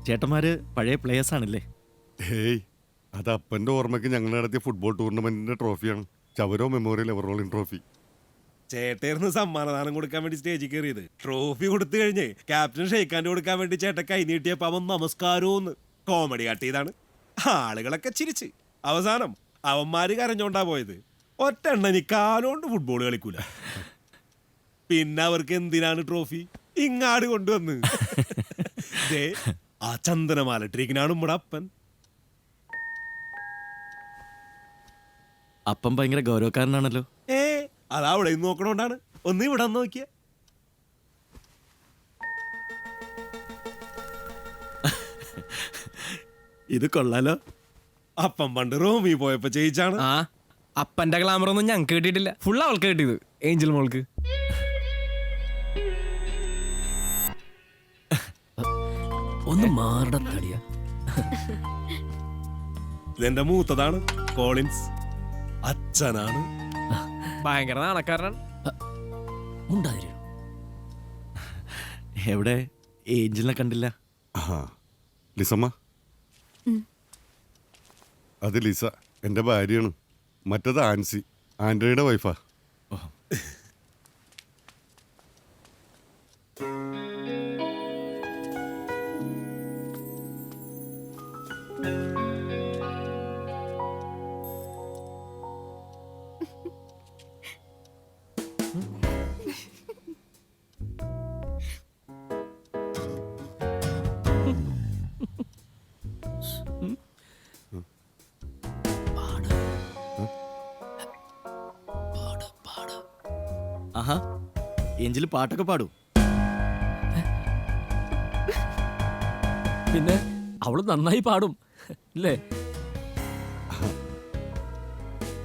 ചേട്ടന്മാര് പഴയ പ്ലേയേഴ്സ് ആണല്ലേ? ഹേയ്, അത് അപ്പൻ്റെ ഓർമ്മയ്ക്ക് ഞങ്ങൾ നടത്തിയ ഫുട്ബോൾ ടൂർണമെന്റിന്റെ ട്രോഫിയാണ്. Chavaro memorial ever rolling trophy. ചേട്ടയായിരുന്നു സമ്മാനദാനം കൊടുക്കാൻ വേണ്ടി സ്റ്റേജിൽ കയറിയത്. ട്രോഫി കൊടുത്തു കഴിഞ്ഞ് ക്യാപ്റ്റൻ ഷെയ്ക്കാൻ്റെ കൊടുക്കാൻ വേണ്ടി ചേട്ടൻ കൈ നീട്ടിയപ്പോ അവൻ നമസ്കാരോന്ന് കോമഡി കാട്ടിയതാണ്. ആളുകളൊക്കെ ചിരിച്ച്. അവസാനം അവന്മാര് കരഞ്ഞോണ്ടാ പോയത്. ഒറ്റ എണ്ണനി കാലോണ്ട് ഫുട്ബോൾ കളിക്കൂല. പിന്നെ അവർക്ക് എന്തിനാണ് ട്രോഫി? ഇങ്ങാട് കൊണ്ടുവന്ന് ആ ചന്ദനമാല ഇട്ടിരിക്കനാണ് നമ്മുടെ അപ്പൻ. അപ്പം ഭയങ്കര ഗൗരവക്കാരനാണല്ലോ. അതവിടെ നോക്കണോണ്ടാണ്. ഒന്ന് ഇവിടെ നോക്കിയ ഇത് കൊള്ളാലോ. അപ്പം പണ്ട് റോമി പോയപ്പോ ചെയ്യിച്ചാണ്. ആ അപ്പന്റെ ഗ്ലാമർ ഒന്നും ഞങ്ങൾക്ക് കിട്ടിയിട്ടില്ല. ഫുൾ അവൾക്ക് കിട്ടിയത്, ഏഞ്ചൽ മോൾക്ക്. ഒന്ന് മാറടത്തടിയ. ഇതെന്റെ മൂത്തതാണ് കോളിൻസ്. അച്ഛനാണ്. ഭയങ്കര നാണക്കാരനാണ്. എവിടെ ഏഞ്ചലിനെ കണ്ടില്ല? ലിസമ്മ, അത് ലിസ എൻ്റെ ഭാര്യയാണ്. മറ്റത് ആൻസി, ആൻഡ്രയുടെ വൈഫാ. ആഹാ, ഏഞ്ചല് പാട്ടൊക്കെ പാടൂ. പിന്നെ അവള് നന്നായി പാടും അല്ലേ?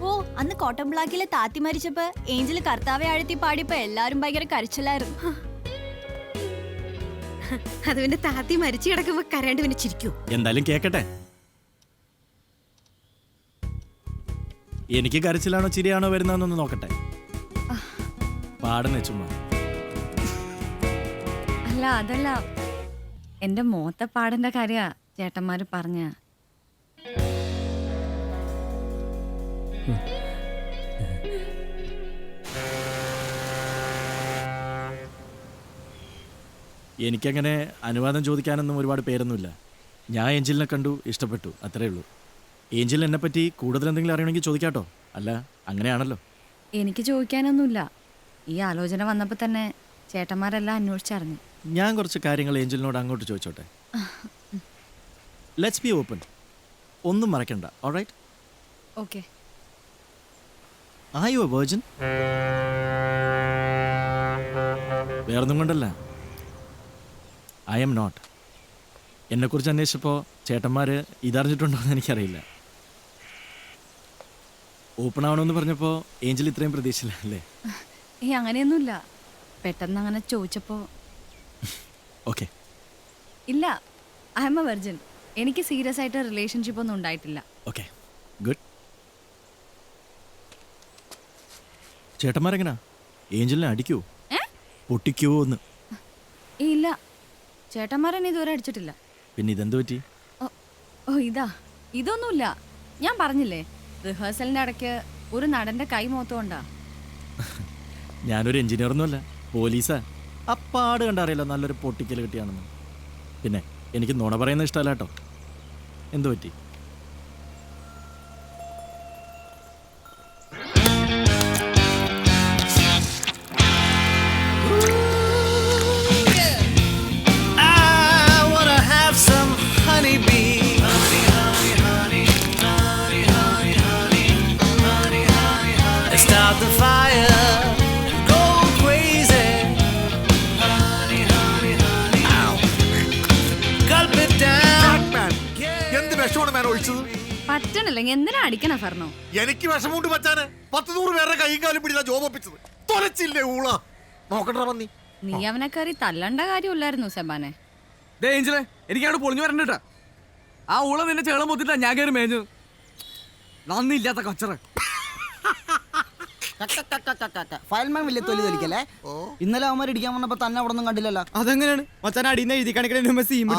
ഓ, അന്ന് കോട്ടൺ ബ്ലാക്കിലെ താത്തി മരിച്ചപ്പോ ഏഞ്ചല് കർത്താവെ ആഴ്ത്തി പാടിയപ്പോ എല്ലാരും ഭയങ്കര കരച്ചിലായിരുന്നു. അത് പിന്നെ താത്തി മരിച്ചു കിടക്കുമ്പോ കരണ്ട് പിന്നെ ചിരിക്കൂ. എന്തായാലും കേക്കട്ടെ. എനിക്ക് കരച്ചിലാണോ ചിരിയാണോ വരുന്നതെന്നൊന്ന് നോക്കട്ടെ. പാടുന്ന ചുമ്മാ. അല്ല, അതല്ല, എന്റെ മോത്തെ പാടിന്റെ കാര്യ ചേട്ടന്മാര് പറഞ്ഞ. എനിക്കങ്ങനെ അനുവാദം ചോദിക്കാനൊന്നും ഒരുപാട് പേരൊന്നുമില്ല. ഞാൻ ഏഞ്ചലിനെ കണ്ടു, ഇഷ്ടപ്പെട്ടു, അത്രേ ഉള്ളൂ. ഏഞ്ചൽ എന്നെ പറ്റി കൂടുതൽ എന്തെങ്കിലും അറിയണമെങ്കിൽ ചോദിക്കാട്ടോ. അല്ല, അങ്ങനെയാണല്ലോ. എനിക്ക് ചോദിക്കാനൊന്നുമില്ല. ഈ ആലോചന വന്നപ്പോ തന്നെ ചേട്ടന്മാരെല്ലാം അന്വേഷിച്ചറിഞ്ഞു. ഞാൻ കുറച്ച് കാര്യങ്ങൾ ഏഞ്ചലിനോട് അങ്ങോട്ട് ചോദിച്ചോട്ടെ. Let's be open. ഒന്നും മറക്കണ്ട. Alright? Okay. Are you a virgin? വേറൊന്നും കൊണ്ടല്ല, ഐ എം നോട്ട്. എന്നെക്കുറിച്ച് അന്വേഷിച്ചപ്പോൾ ചേട്ടന്മാർ ഇതറിഞ്ഞിട്ടുണ്ടോ എന്ന് എനിക്കറിയില്ല. ഓപ്പൺ ആവണമെന്ന് പറഞ്ഞപ്പോൾ ഏഞ്ചൽ ഇത്രയും പ്രതീക്ഷയില്ല അല്ലേ? അങ്ങനെയൊന്നുമില്ല. പെട്ടെന്ന് അങ്ങനെ ചോദിച്ചപ്പോ. ഓക്കെ. ഇല്ല, ഐ എം എ വെർജിൻ. എനിക്ക് സീരിയസ് ആയിട്ട് റിലേഷൻഷിപ്പ് ഒന്നും ഉണ്ടായിട്ടില്ല. Okay, good. ചേട്ടന്മാരെങ്ങനാ? ഏഞ്ചലിനെ അടിക്കുവോ, പൊട്ടിക്കുവോ എന്ന്? ഇല്ല, ചേട്ടന്മാരെന്നെ ഇതുവരെ അടിച്ചിട്ടില്ല. പിന്നെ ഇതെന്ത് പറ്റി? ഓ, ഇതൊന്നുമില്ല. ഞാൻ പറഞ്ഞില്ലേ, റിഹേഴ്സലിന്റെ ഇടയ്ക്ക് ഒരു നടന്റെ കൈ മോത്തോണ്ടാ. ഞാനൊരു എഞ്ചിനീയറൊന്നുമല്ല, പോലീസാ. അപ്പാട് കണ്ടറിയാലോ നല്ലൊരു പൊട്ടിക്കൽ കിട്ടിയാണെന്ന്. പിന്നെ എനിക്ക് നുണ പറയുന്നത് ഇഷ്ടമല്ല കേട്ടോ. എന്തു പറ്റി? പറ്റണില്ലെങ്കിൽ എന്തിനാ അടിക്കണ ഫർണോ? എനിക്ക് വിഷമുണ്ട് മച്ചാനെ. 10-100 പേരുടെ കൈയും കാലും പിടിച്ച ജോബ് ഒപ്പിച്ചത് തൊലച്ചില്ലേ ഊള. നോക്കണ്ട പന്നി. നീ അവനെ കയറി തല്ലണ്ട കാര്യമില്ലായിരുന്നു സെബാനെ. ഏഞ്ചലെ, എനിക്കവിടെ പൊളിഞ്ഞു വരണ്ടട്ടാ. ആ ഊള നിന്നെ ചേളം പൊത്തിട്ടാ ഞാൻ കയറി മേഞ്ഞു. നന്ദിയില്ലാത്ത കച്ചറ. ഫയൽമാൻ വലിയ തൊലി തൊലിക്കല്ലേ ഇന്നലെ അവന്മാർ ഇടിക്കാൻ വന്നപ്പോ തന്നെ അവിടെ ഒന്നും കണ്ടില്ലല്ലോ. അതെങ്ങനെയാണ് മച്ചാൻ അടിയിൽ എഴുതി കണക്കിന് സീം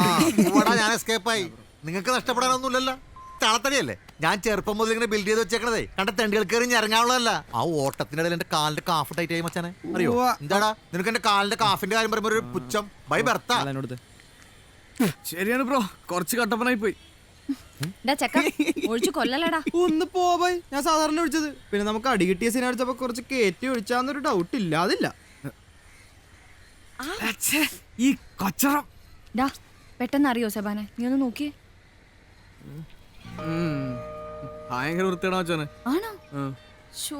ഞാൻ എസ്കേപ്പായി. നിങ്ങൾക്ക് നഷ്ടപ്പെടാനൊന്നുമില്ലല്ലോ. താളത്തടിയല്ലേ ഞാൻ ചെറുപ്പം മുതൽ ഇങ്ങനെ ബിൽഡ് ചെയ്ത് വെച്ചേക്കണതേ. കണ്ട തെണ്ടികൾ കയറി ഇറങ്ങാനുള്ളതല്ല. ആ ഓട്ടത്തിനിടയിൽ എന്റെ കാലിന്റെ കാഫ് ടൈറ്റ് ആയി മച്ചാനെ. അറിയോ എന്താടാ നിനക്ക് എന്റെ കാലിന്റെ കാഫിന്റെ കാര്യം പറയുമ്പോ ഒരു പുച്ഛം ബൈ ബർത്ത. ശരിയാണ് ബ്രോ, കുറച്ച് കട്ടപ്പനായി പോയി. ഒഴിച്ചു കൊല്ലലടാ. ഒന്ന് പോയി, ഞാൻ സാധാരണ ഒഴിച്ചത്. പിന്നെ നമുക്ക് അടി കിട്ടിയ സീൻ അടിച്ചപ്പോ കുറച്ച് കയറ്റി ഒഴിച്ചാന്നൊരു ഡൗട്ട് ഇല്ലാതില്ല. ഈ കൊച്ചറം ഡാ പെട്ടെന്ന് അറിയോ സെബാനെ, നീ ഒന്ന് നോക്കിയേ. ഭയങ്കര വൃത്തിയാണോ വെച്ചാണ്. ആണോ? ഷോ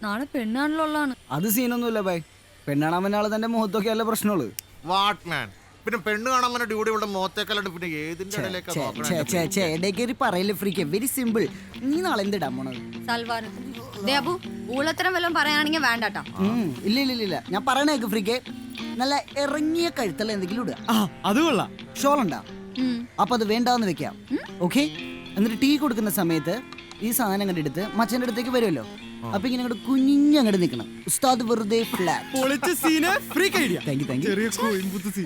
നാളെ പെണ്ണാണല്ലോള്ളാണ്. അത് സീനൊന്നുമില്ല ബൈ. പെണ്ണാണാൻ വന്ന ആള് തന്റെ മുഖത്തൊക്കെ അല്ല പ്രശ്നമുള്ളൂ. വാട്ട് മാൻ, പിന്നെ പെണ്ണ് കാണാൻ വന്ന ഡ്യൂട്ടി ഇവിടെ മോത്തേക്കല്ലാണ്ട് പിന്നെ ഏതിന്റെ ഇടയ്ക്കേറി പറയല്ലേ ഫ്രീക്ക്. Very simple. നീ നാളെ എന്തിടാൻ പോണത്? സൽവാർ. ദേ അബു, ഊളത്തരം വല്ലതും പറയാനാണെങ്കിൽ വേണ്ടട്ടോ. ഇല്ല ഇല്ല ഇല്ല, ഞാൻ പറയണേക്ക് ഫ്രീക്ക്. നല്ല ഇറങ്ങിയ കഴുത്തല്ല എന്തെങ്കിലും ഇടുക. അത് കൊള്ളാം. ഷോൾ ഉണ്ടാ അപ്പൊ അത് വേണ്ടാന്ന് വെക്കാം. ഓക്കെ, എന്നിട്ട് ടീ കൊടുക്കുന്ന സമയത്ത് ഈ സാധനം കണ്ടെടുത്ത് മച്ചന്റെ അടുത്തേക്ക് വരുമല്ലോ. അപ്പൊ ഇങ്ങനെ അങ്ങോട്ട് കുഞ്ഞങ്ങോട്ട് നിൽക്കണം. ഉസ്താദ് വെറുതെ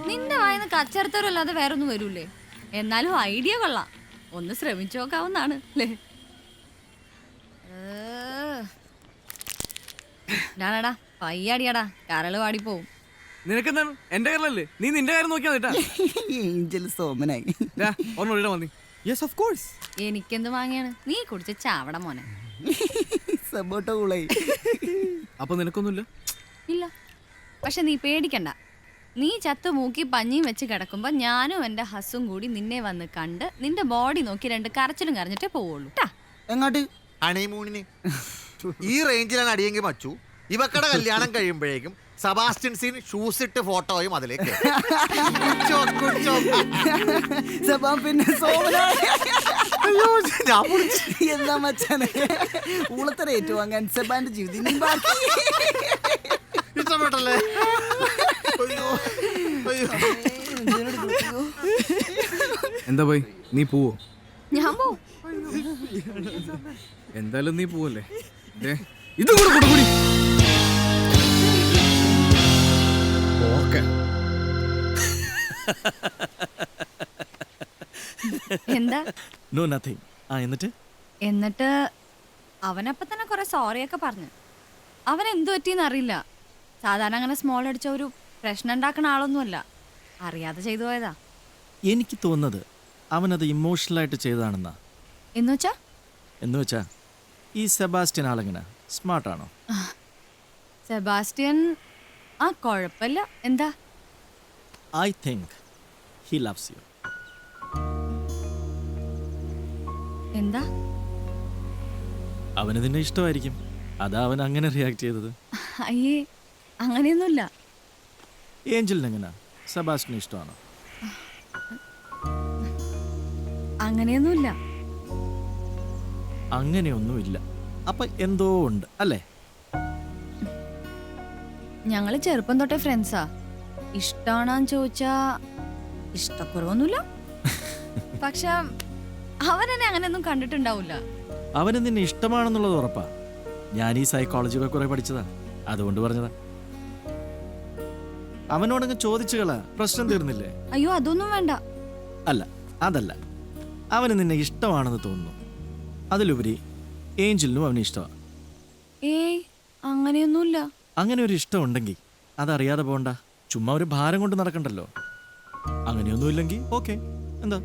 നിന്റെ വായന കച്ചറത്തരം അല്ലാതെ വേറൊന്നും വരൂലേ? എന്നാലും ഐഡിയ കൊള്ളാം, ഒന്ന് ശ്രമിച്ചു നോക്കാവുന്നതാണ് അല്ലേ? ഡാടാ പയ്യാടിയാടാ, കരള് പാടിപ്പോവും. നിനക്കെന്താണ്? എന്റെ കാരണല്ലേ, നീ നിന്റെ കാര്യം നോക്കിയാ കേട്ടാ. ഏഞ്ചൽ സോമനായി. വന്നി. Yes of course. എനിക്കെന്ത് വാങ്ങിയാണ്? നീ കുടിച്ച ചാവട മോനെ. സബോട്ടോ കൂളായി. അപ്പൊ നിനക്കൊന്നുമില്ല? ഇല്ല, പക്ഷെ നീ പേടിക്കണ്ട. നീ ചത്ത് മൂക്കി പഞ്ഞിയും വെച്ച് കിടക്കുമ്പോ ഞാനും എന്റെ ഹസ്സും കൂടി നിന്നെ വന്ന് കണ്ട് നിന്റെ ബോഡി നോക്കി 2 കരച്ചിലും കരഞ്ഞിട്ടേ പോവുള്ളൂ. എങ്ങോട്ട്? ഹണിമൂണിന്. ഈ റേഞ്ചിലാണ് അടിയെങ്കിൽ മച്ചു. ഇവക്കടെ കല്യാണം കഴിയുമ്പോഴേക്കും സബാസ്റ്റ്യൻ സീൻ ഷൂസ് ഇട്ട് ഫോട്ടോയും അതിലേക്ക്. പിന്നെ എന്താ മച്ചാനെ ഊളത്തര ഏറ്റുവാങ്ങാൻ സെബാന്റെ ജീവിതം ബാക്കി. ഇഷ്ടപ്പെട്ടല്ലേ? എന്താ പോയി, നീ പോവോ? ഞാൻ പോവും. എന്തായാലും നീ പോവല്ലേ? ഇതും കൂടെ കൂടി. എന്താ? No nothing. എന്നിട്ട് അവനപ്പ തന്നെ കുറെ സോറിയൊക്കെ പറഞ്ഞു. അവൻ എന്തു പറ്റിയെന്ന് അറിയില്ല. സാധാരണ അങ്ങനെ സ്മോൾ അടിച്ച ഒരു പ്രശ്നം ഉണ്ടാക്കുന്ന ആളൊന്നുമല്ല, അറിയാതെ ചെയ്തു പോയതാ. എനിക്ക് തോന്നുന്നത് അവനത് ഇമോഷണലായിട്ട് ചെയ്തതാണെന്നാ. എന്നുവെച്ചാ ഈ സെബാസ്റ്റ്യൻ ആളെങ്ങനെ സ്മാർട്ടാണോ? സെബാസ്റ്റ്യൻ ആ കുഴപ്പമില്ല. എന്താ? I think he loves you. എന്താ? അവന് നിന്നെ ഇഷ്ടമായിരിക്കും, അതാ അവൻ അങ്ങനെ റിയാക്ട് ചെയ്തത്. അയ്യേ, അങ്ങനെയൊന്നുമില്ല. ഏഞ്ചലിന് എങ്ങനെ സെബാസ്റ്റ്യൻ ഇഷ്ടമാണോ? അങ്ങനെയൊന്നുമില്ല. അങ്ങനെയൊന്നുമില്ല. അപ്പൊ എന്തോ ഉണ്ട് അല്ലേ? ഞങ്ങള് ചെറുപ്പം തൊട്ടേ ഫ്രണ്ട്സാ. ഇഷ്ടാണോന്ന് ചോദിച്ചാ ഇഷ്ടക്കുറവൊന്നുമില്ല. പക്ഷെ അവനെന്നെ അങ്ങനെയൊന്നും കണ്ടിട്ടുണ്ടാവില്ല. അവന് നിന്നെ ഇഷ്ടമാണെന്നുള്ളത് ഉറപ്പാ. ഞാൻ ഈ സൈക്കോളജിയൊക്കെ കുറെ പഠിച്ചതാ, അതുകൊണ്ട് പറഞ്ഞതാ. അവനോടങ്ങ് ചോദിച്ചു കള, പ്രശ്നം തീർന്നില്ലേ? അയ്യോ അതൊന്നും വേണ്ട. അല്ല, അതല്ല, അവന് നിന്നെ ഇഷ്ടമാണെന്ന് തോന്നുന്നു. അതിലുപരി ഏഞ്ചലിനും അവന് ഇഷ്ടമാണ്. ഏയ് അങ്ങനെയൊന്നുമില്ല. അങ്ങനെ ഒരു ഇഷ്ടം ഉണ്ടെങ്കിൽ അതറിയാതെ പോണ്ട. ചുമ്മാ ഒരു ഭാരം കൊണ്ട് നടക്കണ്ടല്ലോ. അങ്ങനെയൊന്നുമില്ലെങ്കിൽ ഓക്കെ, എന്താ?